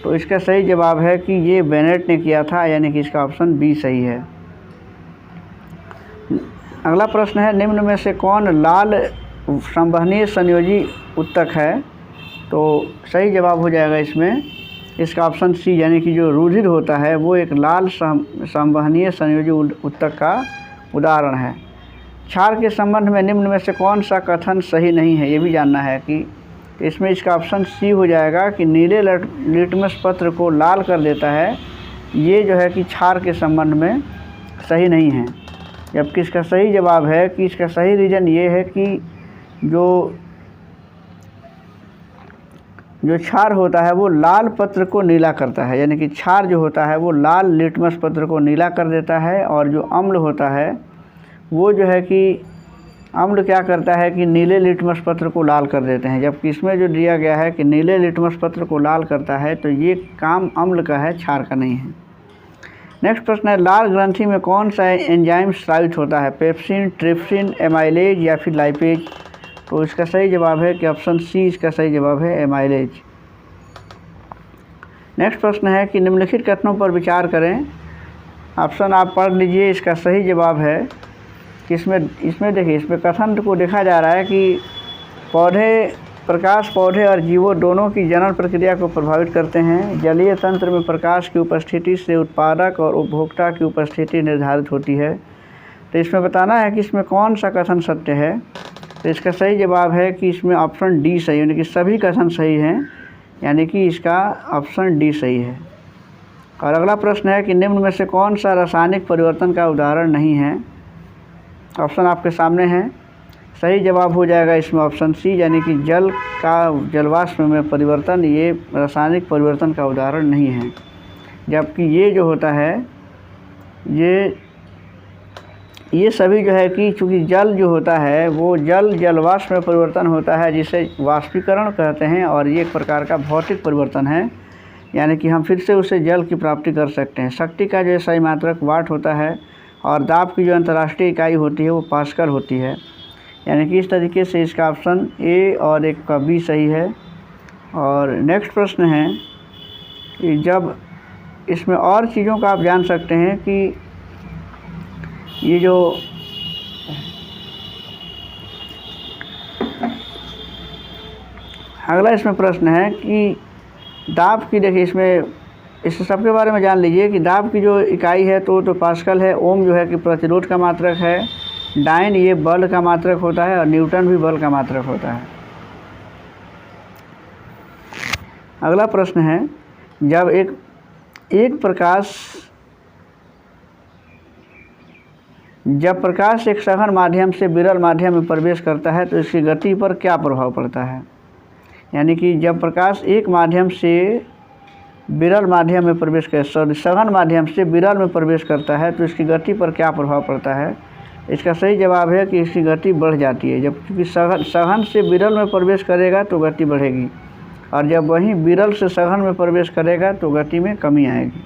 तो इसका सही जवाब है कि ये बेनेट ने किया था, यानी कि इसका ऑप्शन बी सही है। अगला प्रश्न है, निम्न में से कौन लाल संवहनीय संयोजी उत्तक है? तो सही जवाब हो जाएगा इसमें इसका ऑप्शन सी, यानी कि जो रुधिर होता है वो एक लाल संवहनीय संयोजी उत्तक का उदाहरण है। क्षार के संबंध में निम्न में से कौन सा कथन सही नहीं है, ये भी जानना है कि इसमें इसका ऑप्शन सी हो जाएगा कि नीले लिटमस पत्र को लाल कर देता है, ये जो है कि क्षार के संबंध में सही नहीं है। जबकि इसका सही जवाब है कि इसका सही रीज़न ये है कि जो जो क्षार होता है वो लाल पत्र को नीला करता है, यानी कि क्षार जो होता है वो लाल लिटमस पत्र को नीला कर देता है, और जो अम्ल होता है वो जो है कि अम्ल क्या करता है कि नीले लिटमस पत्र को लाल कर देते हैं। जबकि इसमें जो दिया गया है कि नीले लिटमस पत्र को लाल करता है, तो ये काम अम्ल का है, क्षार का नहीं है। नेक्स्ट प्रश्न है, लाल ग्रंथि में कौन सा एंजाइम स्रावित होता है? पेप्सिन, ट्रिप्सिन, एमाइलेज या फिर लाइपेज? तो इसका सही जवाब है कि ऑप्शन सी इसका सही जवाब है, एमाइलेज। नेक्स्ट प्रश्न है कि निम्नलिखित कथनों पर विचार करें। ऑप्शन आप पढ़ लीजिए। इसका सही जवाब है कि इसमें देखिए, इसमें कथन को देखा जा रहा है कि प्रकाश पौधे और जीवों दोनों की जनन प्रक्रिया को प्रभावित करते हैं। जलीय तंत्र में प्रकाश की उपस्थिति से उत्पादक और उपभोक्ता की उपस्थिति निर्धारित होती है। तो इसमें बताना है कि इसमें कौन सा कथन सत्य है। तो इसका सही जवाब है कि इसमें ऑप्शन डी सही, यानी कि सभी कथन सही हैं, यानी कि इसका ऑप्शन डी सही है। और अगला प्रश्न है कि निम्न में से कौन सा रासायनिक परिवर्तन का उदाहरण नहीं है? ऑप्शन आपके सामने है। सही जवाब हो जाएगा इसमें ऑप्शन सी, यानी कि जलवाष्प में परिवर्तन ये रासायनिक परिवर्तन का उदाहरण नहीं है। जबकि ये जो होता है ये सभी जो है कि चूँकि जल जो होता है वो जलवाष्प में परिवर्तन होता है, जिसे वाष्पीकरण कहते हैं, और ये एक प्रकार का भौतिक परिवर्तन है, यानी कि हम फिर से उससे जल की प्राप्ति कर सकते हैं। शक्ति का जो सही मात्रक वाट होता है, और दाब की जो अंतर्राष्ट्रीय इकाई होती है वो पास्कल होती है। यानी कि इस तरीके से इसका ऑप्शन ए और एक का बी सही है। और नेक्स्ट प्रश्न है कि जब इसमें और चीज़ों का आप जान सकते हैं कि ये जो अगला इसमें प्रश्न है कि दाब की, देखिए इस सबके बारे में जान लीजिए कि दाब की जो इकाई है तो पास्कल है। ओम जो है कि प्रतिरोध का मात्रक है। डाइन ये बल का मात्रक होता है, और न्यूटन भी बल का मात्रक होता है। अगला प्रश्न है, जब प्रकाश एक सघन माध्यम से विरल माध्यम में प्रवेश करता है तो इसकी गति पर क्या प्रभाव पड़ता है? यानी कि जब प्रकाश एक माध्यम से विरल माध्यम में प्रवेश सघन माध्यम से विरल में प्रवेश करता है तो इसकी गति पर क्या प्रभाव पड़ता है? इसका सही जवाब है कि इसकी गति बढ़ जाती है। जब क्योंकि सघन से विरल में प्रवेश करेगा तो गति बढ़ेगी, और जब वहीं विरल से सघन में प्रवेश करेगा तो गति में कमी आएगी।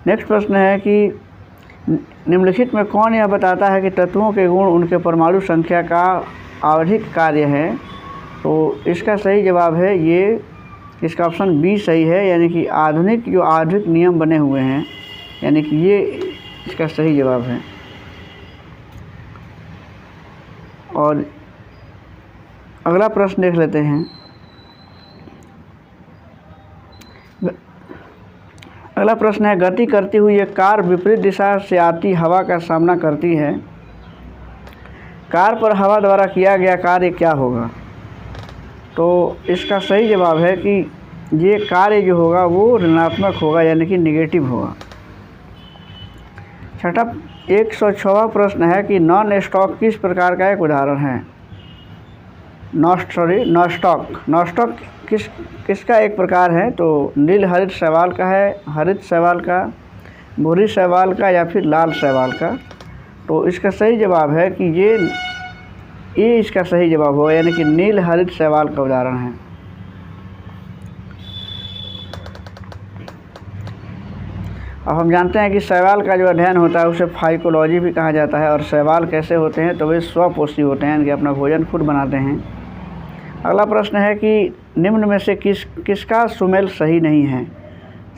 नेक्स्ट प्रश्न है कि निम्नलिखित में कौन यह बताता है कि तत्वों के गुण उनके परमाणु संख्या का आवधिक कार्य है? तो इसका सही जवाब है इसका ऑप्शन बी सही है, यानी कि आधुनिक नियम बने हुए हैं, यानी कि ये इसका सही जवाब है। और अगला प्रश्न देख लेते हैं। अगला प्रश्न है, गति करती हुई एक कार विपरीत दिशा से आती हवा का सामना करती है। कार पर हवा द्वारा किया गया कार्य क्या होगा? तो इसका सही जवाब है कि ये कार्य जो होगा वो ऋणात्मक होगा, यानी कि निगेटिव होगा। छठा 106वां प्रश्न है कि नॉन स्टॉक किस प्रकार का एक उदाहरण है? नॉस्टॉक किसका एक प्रकार है? तो नील हरित शैवाल का है, हरित शैवाल का, भूरी शैवाल का, या फिर लाल शैवाल का? तो इसका सही जवाब है कि ये इसका सही जवाब होगा, यानी कि नील हरित शैवाल का उदाहरण है। अब हम जानते हैं कि शैवाल का जो अध्ययन होता है उसे फाइकोलॉजी भी कहा जाता है, और शैवाल कैसे होते हैं? तो वे स्वपोषी होते हैं, कि अपना भोजन खुद बनाते हैं। अगला प्रश्न है कि निम्न में से किसका सुमेल सही नहीं है?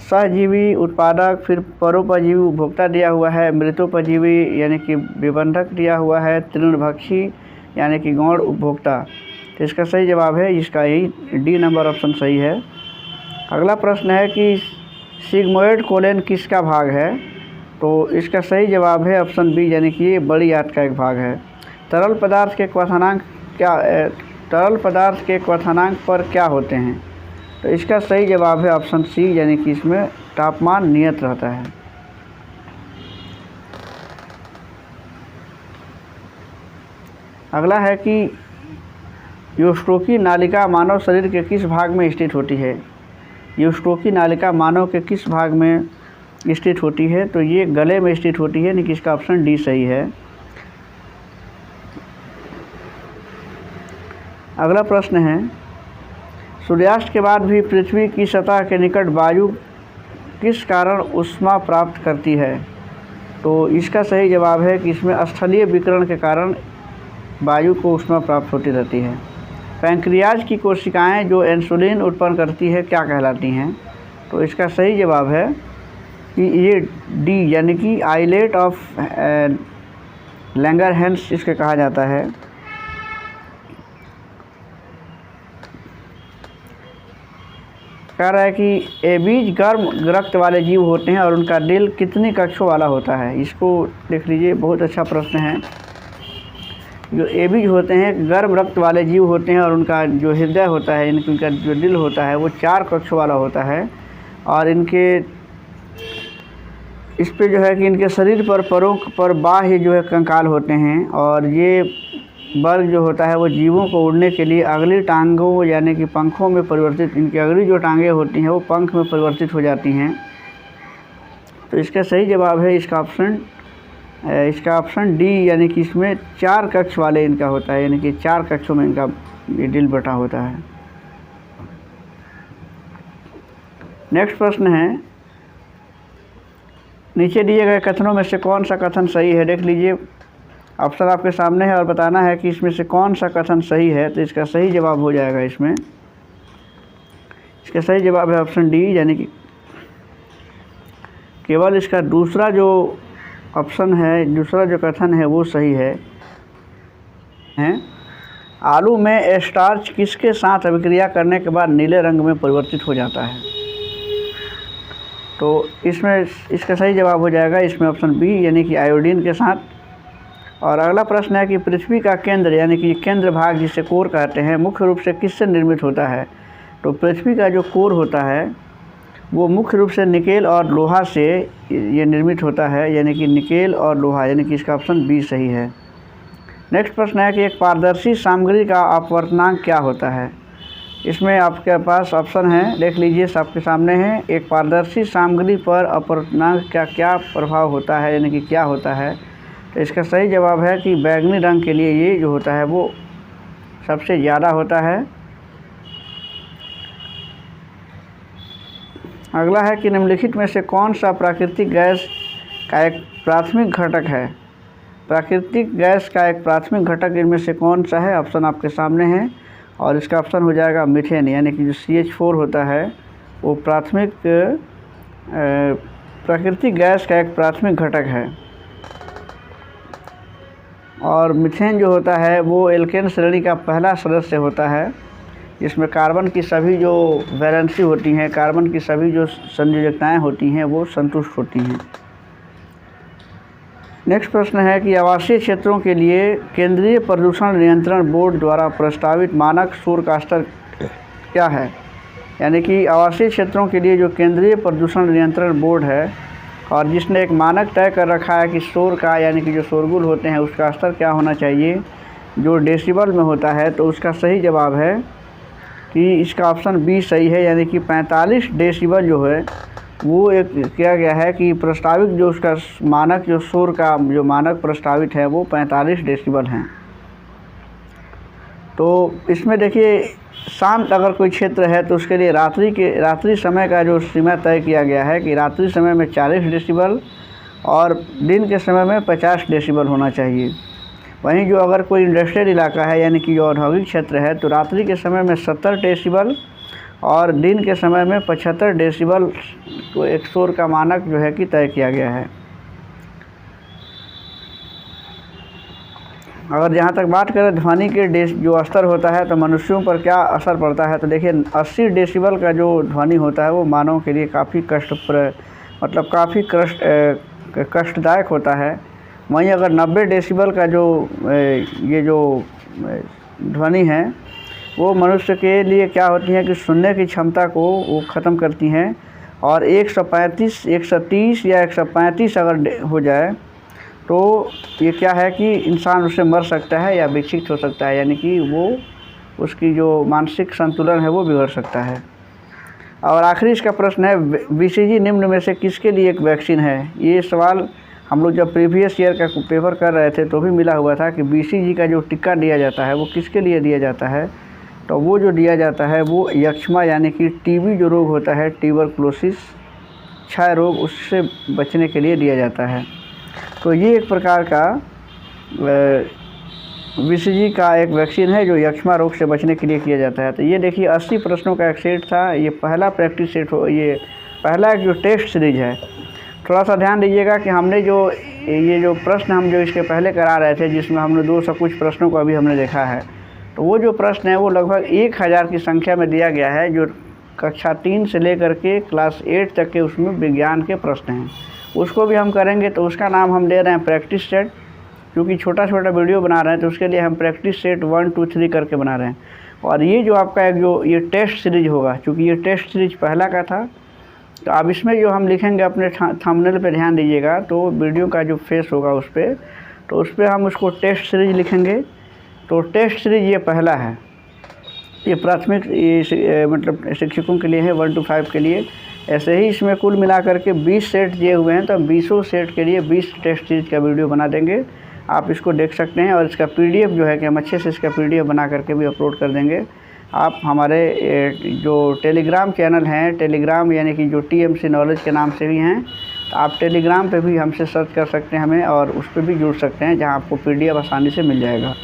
सहजीवी, उत्पादक, फिर परोपजीवी उपभोक्ता दिया हुआ है, मृतोपजीवी यानी कि विबंधक दिया हुआ है, तृणभक्षी यानी कि गौण उपभोक्ता। तो इसका सही जवाब है इसका यही डी नंबर ऑप्शन सही है। अगला प्रश्न है कि सिग्मोइड कोलेन किसका भाग है? तो इसका सही जवाब है ऑप्शन बी, यानी कि ये बड़ी आंत का एक भाग है। तरल पदार्थ के क्वथनांक पर क्या होते हैं? तो इसका सही जवाब है ऑप्शन सी, यानी कि इसमें तापमान नियत रहता है। अगला है कि यूस्ट्रोकी नालिका मानव शरीर के किस भाग में स्थित होती है? यूस्ट्रोकी नालिका मानव के किस भाग में स्थित होती है? तो ये गले में स्थित होती है, यानी कि इसका ऑप्शन डी सही है। अगला प्रश्न है, सूर्यास्त के बाद भी पृथ्वी की सतह के निकट वायु किस कारण ऊष्मा प्राप्त करती है? तो इसका सही जवाब है कि इसमें स्थलीय विकिरण के कारण वायु को ऊष्मा प्राप्त होती रहती है। पैंक्रियाज की कोशिकाएं जो इंसुलिन उत्पन्न करती है क्या कहलाती हैं? तो इसका सही जवाब है कि ये डी, यानी कि आइलेट ऑफ लैंगरहैंस इसके कहा जाता है। कह रहा है कि एबीज गर्म रक्त वाले जीव होते हैं और उनका दिल कितनी कक्षों वाला होता है? इसको देख लीजिए, बहुत अच्छा प्रश्न है। जो एबीज होते हैं गर्म रक्त वाले जीव होते हैं और उनका जो हृदय होता है, इनका जो दिल होता है वो 4 कक्षों वाला होता है। और इनके इस पे जो है कि इनके शरीर पर परों पर बाह्य जो है कंकाल होते हैं। और ये वर्ग जो होता है वो जीवों को उड़ने के लिए अगली टांगों यानी कि पंखों में परिवर्तित, इनकी अगली जो टांगें होती हैं वो पंख में परिवर्तित हो जाती हैं। तो इसका सही जवाब है इसका ऑप्शन डी, यानी कि इसमें 4 कक्ष वाले इनका होता है, यानी कि 4 कक्षों में इनका ये दिल बटा होता है। नेक्स्ट प्रश्न है, नीचे दिए गए कथनों में से कौन सा कथन सही है? देख लीजिए, ऑप्शन आपके सामने है और बताना है कि इसमें से कौन सा कथन सही है। तो इसका सही जवाब हो जाएगा इसमें, इसका सही जवाब है ऑप्शन डी, यानी कि केवल इसका दूसरा जो ऑप्शन है, दूसरा जो कथन है वो सही है। आलू में स्टार्च किसके साथ अभिक्रिया करने के बाद नीले रंग में परिवर्तित हो जाता है? तो इसमें इसका सही जवाब हो जाएगा इसमें ऑप्शन बी, यानी कि आयोडीन के साथ। और अगला प्रश्न है कि पृथ्वी का केंद्र, यानी कि केंद्र भाग जिसे कोर कहते हैं, मुख्य रूप से किससे निर्मित होता है? तो पृथ्वी का जो कोर होता है वो मुख्य रूप से निकेल और लोहा से ये निर्मित होता है, यानी कि निकेल और लोहा, यानी कि इसका ऑप्शन बी सही है। नेक्स्ट प्रश्न है कि एक पारदर्शी सामग्री का अपवर्तनांक क्या होता है? इसमें आपके पास ऑप्शन है, देख लीजिए आपके सामने है। एक पारदर्शी सामग्री पर अपवर्तनांक का क्या प्रभाव होता है, यानी कि क्या होता है? तो इसका सही जवाब है कि बैंगनी रंग के लिए ये जो होता है वो सबसे ज़्यादा होता है। अगला है कि निम्नलिखित में से कौन सा प्राकृतिक गैस का एक प्राथमिक घटक है? प्राकृतिक गैस का एक प्राथमिक घटक इनमें से कौन सा है? ऑप्शन आपके सामने है और इसका ऑप्शन हो जाएगा मीथेन, यानी कि जो CH4 होता है वो प्राकृतिक गैस का एक प्राथमिक घटक है। और मीथेन जो होता है वो एल्केन श्रेणी का पहला सदस्य होता है, जिसमें कार्बन की सभी जो वैलेंसी होती हैं, कार्बन की सभी जो संयोजकताएं होती हैं वो संतुष्ट होती हैं। नेक्स्ट प्रश्न है कि आवासीय क्षेत्रों के लिए केंद्रीय प्रदूषण नियंत्रण बोर्ड द्वारा प्रस्तावित मानक शोर का स्तर क्या है? यानी कि आवासीय क्षेत्रों के लिए जो केंद्रीय प्रदूषण नियंत्रण बोर्ड है और जिसने एक मानक तय कर रखा है कि शोर का, यानी कि जो शोरगुल होते हैं उसका स्तर क्या होना चाहिए, जो डेसिबल में होता है। तो उसका सही जवाब है कि इसका ऑप्शन बी सही है, यानी कि 45 डेसिबल जो है वो एक किया गया है कि प्रस्तावित जो उसका मानक, जो शोर का जो मानक प्रस्तावित है वो 45 डेसिबल हैं। तो इसमें देखिए, शांत अगर कोई क्षेत्र है तो उसके लिए रात्रि समय का जो सीमा तय किया गया है कि रात्रि समय में 40 डेसिबल और दिन के समय में 50 डेसिबल होना चाहिए। वहीं जो अगर कोई इंडस्ट्रियल इलाका है, यानी कि जो औद्योगिक क्षेत्र है, तो रात्रि के समय में 70 डेसिबल और दिन के समय में 75 डेसिबल को एक शोर का मानक जो है कि तय किया गया है। अगर जहाँ तक बात करें ध्वनि के जो स्तर होता है तो मनुष्यों पर क्या असर पड़ता है, तो देखिए 80 डेसिबल का जो ध्वनि होता है वो मानव के लिए काफ़ी काफ़ी कष्टदायक होता है। वहीं अगर 90 डेसिबल का जो ये जो ध्वनि है वो मनुष्य के लिए क्या होती है कि सुनने की क्षमता को वो ख़त्म करती हैं। और 135, 130 या 135 अगर हो जाए तो ये क्या है कि इंसान उससे मर सकता है या विक्षिप्त हो सकता है, यानी कि वो उसकी जो मानसिक संतुलन है वो बिगड़ सकता है। और आखिरी इसका प्रश्न है, बीसीजी निम्न में से किसके लिए एक वैक्सीन है? ये सवाल हम लोग जब प्रीवियस ईयर का पेपर कर रहे थे तो भी मिला हुआ था कि बीसीजी का जो टीका दिया जाता है वो किसके लिए दिया जाता है? तो वो जो दिया जाता है वो यक्ष्मा यानी कि टीबी जो रोग होता है, ट्यूबरकुलोसिस, क्षय रोग, उससे बचने के लिए दिया जाता है। तो ये एक प्रकार का बीसीजी का एक वैक्सीन है जो यक्ष्मा रोग से बचने के लिए किया जाता है। तो ये देखिए 80 प्रश्नों का एक सेट था, ये पहला प्रैक्टिस सेट हो, ये पहला एक जो टेस्ट सीरीज है। थोड़ा सा ध्यान दीजिएगा कि हमने जो ये जो प्रश्न हम जो इसके पहले करा रहे थे, जिसमें हमने 200 कुछ प्रश्नों को अभी हमने देखा है, तो वो जो प्रश्न है वो लगभग 1000 की संख्या में दिया गया है, जो कक्षा 3 से लेकर के क्लास 8 तक के उसमें विज्ञान के प्रश्न हैं। उसको भी हम करेंगे, तो उसका नाम हम दे रहे हैं प्रैक्टिस सेट। क्योंकि छोटा छोटा वीडियो बना रहे हैं तो उसके लिए हम प्रैक्टिस सेट 1 2 3 करके बना रहे हैं। और ये जो आपका एक जो ये टेस्ट सीरीज होगा, चूँकि ये टेस्ट सीरीज पहला का था, तो अब इसमें जो हम लिखेंगे अपने थंबनेल पे ध्यान दीजिएगा, तो वीडियो का जो फेस होगा उस पर, तो उस पर हम उसको टेस्ट सीरीज लिखेंगे। तो टेस्ट सीरीज ये पहला है, ये प्राथमिक मतलब शिक्षकों के लिए है 1 to 5 के लिए। ऐसे ही इसमें कुल मिलाकर के 20 सेट दिए हुए हैं, तो हम 20 सेट के लिए 20 टेस्ट सीरीज का वीडियो बना देंगे। आप इसको देख सकते हैं और इसका पीडीएफ जो है कि हम अच्छे से इसका पीडीएफ बना करके भी अपलोड कर देंगे। आप हमारे जो टेलीग्राम चैनल हैं, टेलीग्राम यानी कि जो टीएमसी नॉलेज के नाम से भी हैं, तो आप टेलीग्राम पे भी हमसे सर्च कर सकते हैं हमें, और उस पर भी जुड़ सकते हैं, जहां आपको पीडीएफ आसानी से मिल जाएगा।